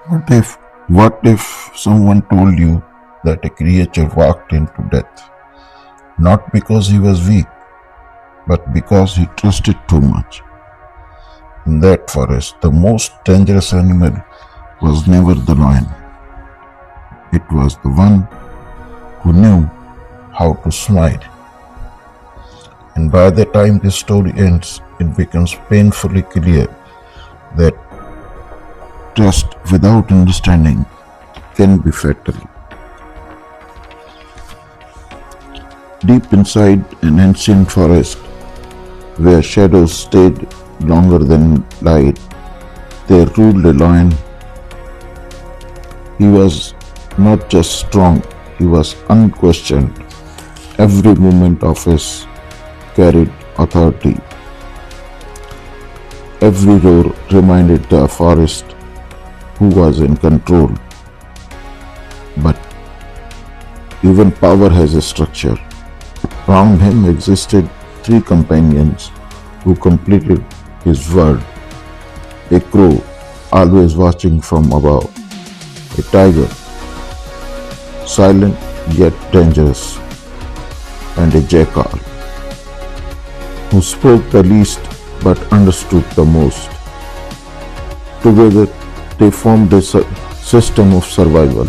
What if someone told you that a creature walked into death, not because he was weak, but because he trusted too much? In that forest, the most dangerous animal was never the lion. It was the one who knew how to smile. And by the time this story ends, it becomes painfully clear that trust without understanding can be fatal. Deep inside an ancient forest, where shadows stayed longer than light, there ruled a lion. He was not just strong, he was unquestioned. Every movement of his carried authority. Every roar reminded the forest who was in control. But even power has a structure. Around him existed three companions who completed his word: a crow, always watching from above; a tiger, silent yet dangerous; and a jackal, who spoke the least but understood the most. Together, they formed a system of survival.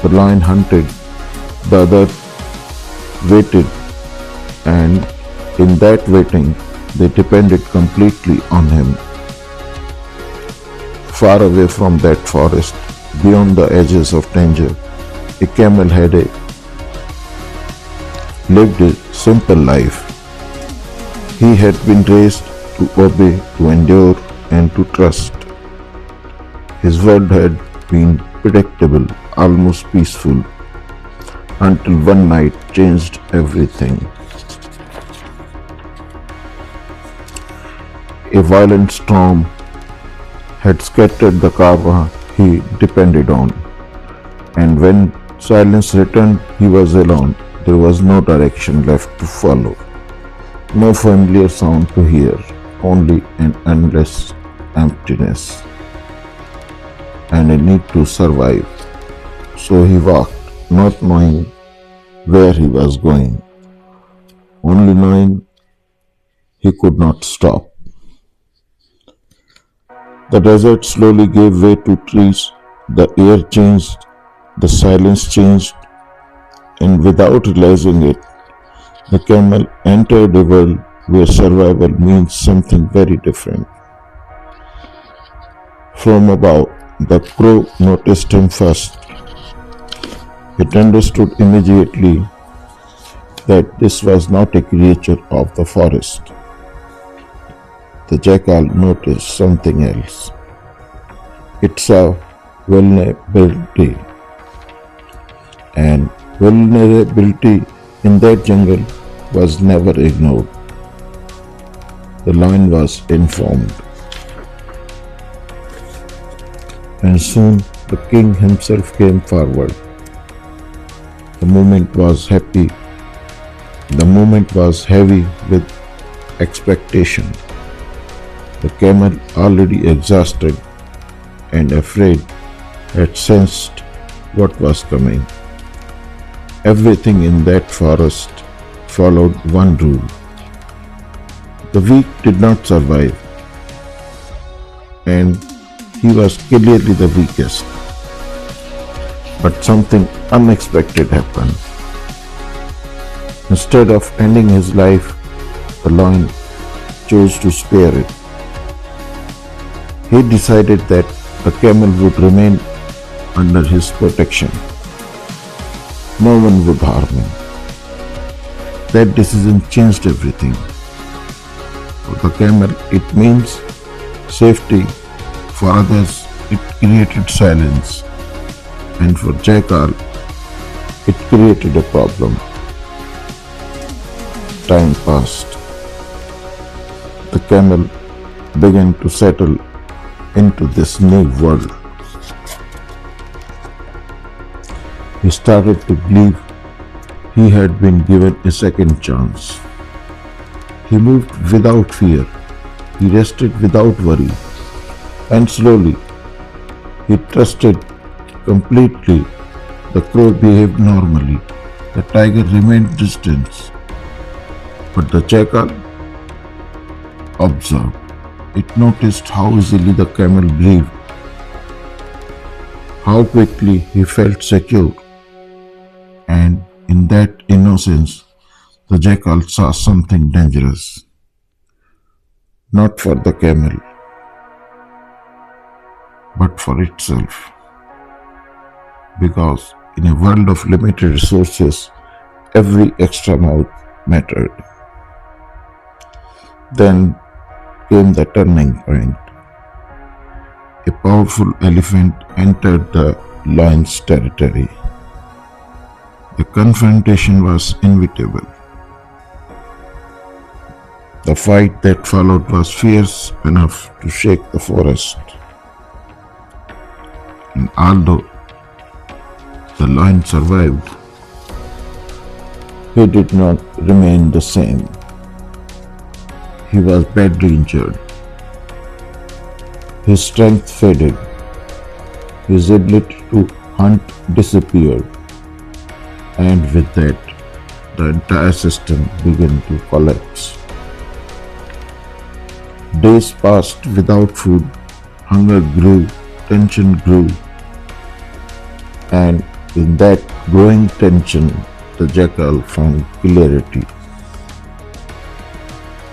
The lion hunted, the other waited, and in that waiting, they depended completely on him. Far away from that forest, beyond the edges of danger, a camel had lived a simple life. He had been raised to obey, to endure, and to trust. His world had been predictable, almost peaceful, until one night changed everything. A violent storm had scattered the caravan he depended on, and when silence returned, he was alone. There was no direction left to follow, no familiar sound to hear, only an endless emptiness and a need to survive. So he walked, not knowing where he was going, only knowing he could not stop. The desert slowly gave way to trees, the air changed, the silence changed, and without realizing it, the camel entered a world where survival means something very different. From above, the crow noticed him first. It understood immediately that this was not a creature of the forest. The jackal noticed something else. It saw vulnerability, and vulnerability in that jungle was never ignored. The lion was informed, and soon the king himself came forward. The moment was happy. The moment was heavy with expectation. The camel, already exhausted and afraid, had sensed what was coming. Everything in that forest followed one rule: the weak did not survive, and he was clearly the weakest. But something unexpected happened. Instead of ending his life, the lion chose to spare it. He decided that the camel would remain under his protection. No one would harm him. That decision changed everything. For the camel, it means safety. For others, it created silence. And for jackal, it created a problem. Time passed. The camel began to settle into this new world. He started to believe he had been given a second chance. He moved without fear. He rested without worry. And slowly, He trusted completely. The crow behaved normally. The tiger remained distant. But the jackal observed. It noticed how easily the camel breathed, how quickly he felt secure, and in that innocence, the jackal saw something dangerous. Not for the camel, but for itself. Because in a world of limited resources, every extra mouth mattered. Then came the turning point. A powerful elephant entered the lion's territory. The confrontation was inevitable. The fight that followed was fierce enough to shake the forest. And although the lion survived, he did not remain the same. He was badly injured. His strength faded. His ability to hunt disappeared. And with that, the entire system began to collapse. Days passed without food, hunger grew, tension grew, and in that growing tension, the jackal found clarity.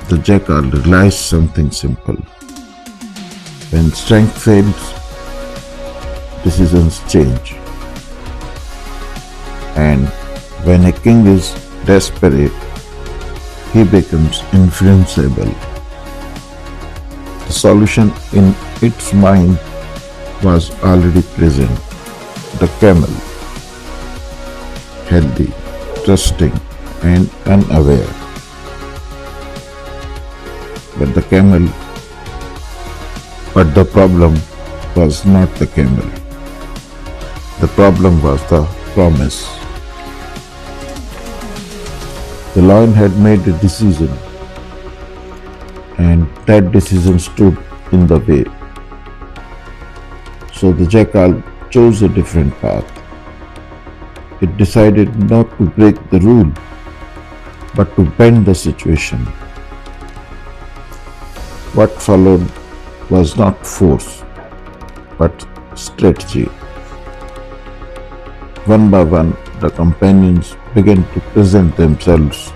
The jackal realized something simple. When strength fails, decisions change. And when a king is desperate, he becomes invincible. The solution in its mind was already present. The camel, healthy, trusting, and unaware. But the problem was not the camel. The problem was the promise. The lion had made a decision, and that decision stood in the way. So the jackal chose a different path. It decided not to break the rule, but to bend the situation. What followed was not force, but strategy. One by one, the companions began to present themselves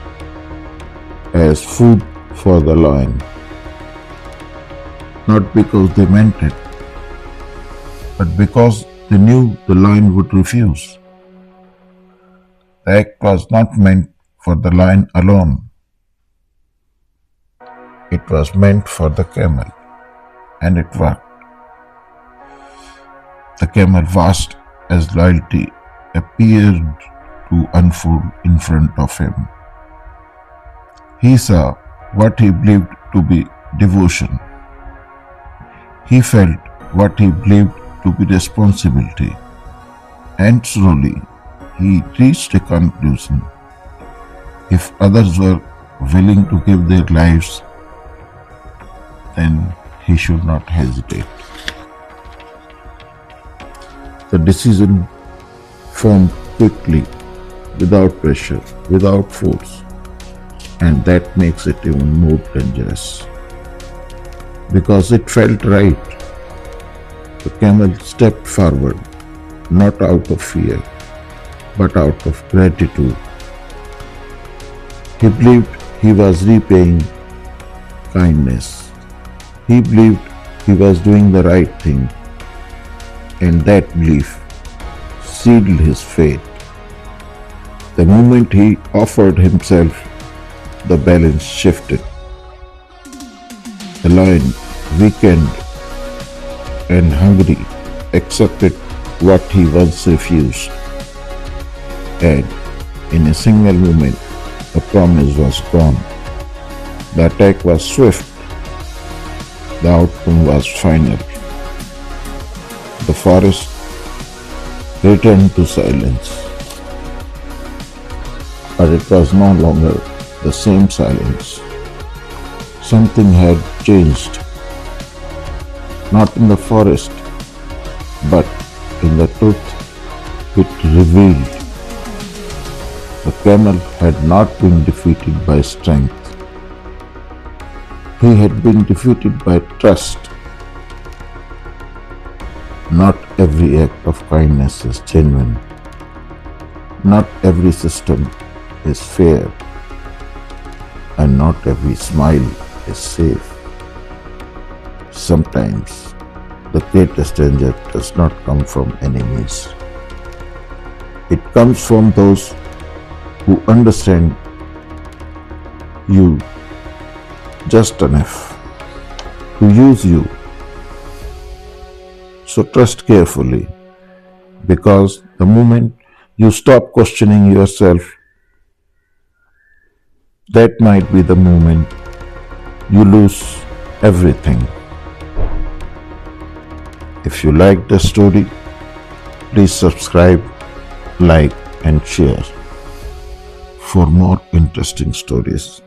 as food for the lion. Not because they meant it, but because they knew the lion would refuse. The act was not meant for the lion alone. It was meant for the camel, and it worked. The camel, vast as loyalty, appeared to unfold in front of him. He saw what he believed to be devotion. He felt what he believed to be responsibility. And slowly he reached a conclusion. If others were willing to give their lives, then he should not hesitate. The decision formed quickly, without pressure, without force, and that makes it even more dangerous. Because it felt right, the camel stepped forward, not out of fear, but out of gratitude. He believed he was repaying kindness. He believed he was doing the right thing, and that belief sealed his fate. The moment he offered himself, the balance shifted. The lion, weakened and hungry, accepted what he once refused, and in a single moment, the promise was gone. The attack was swift. The outcome was final. The forest returned to silence. But it was no longer the same silence. Something had changed. Not in the forest, But in the truth, it revealed the camel had not been defeated by strength. He had been defeated by trust. Not every act of kindness is genuine. Not every system is fair. And not every smile is safe. Sometimes the greatest danger does not come from enemies. It comes from those who understand you just enough to use you. So trust carefully, because the moment you stop questioning yourself, that might be the moment you lose everything. If you like the story, please subscribe, like, and share for more interesting stories.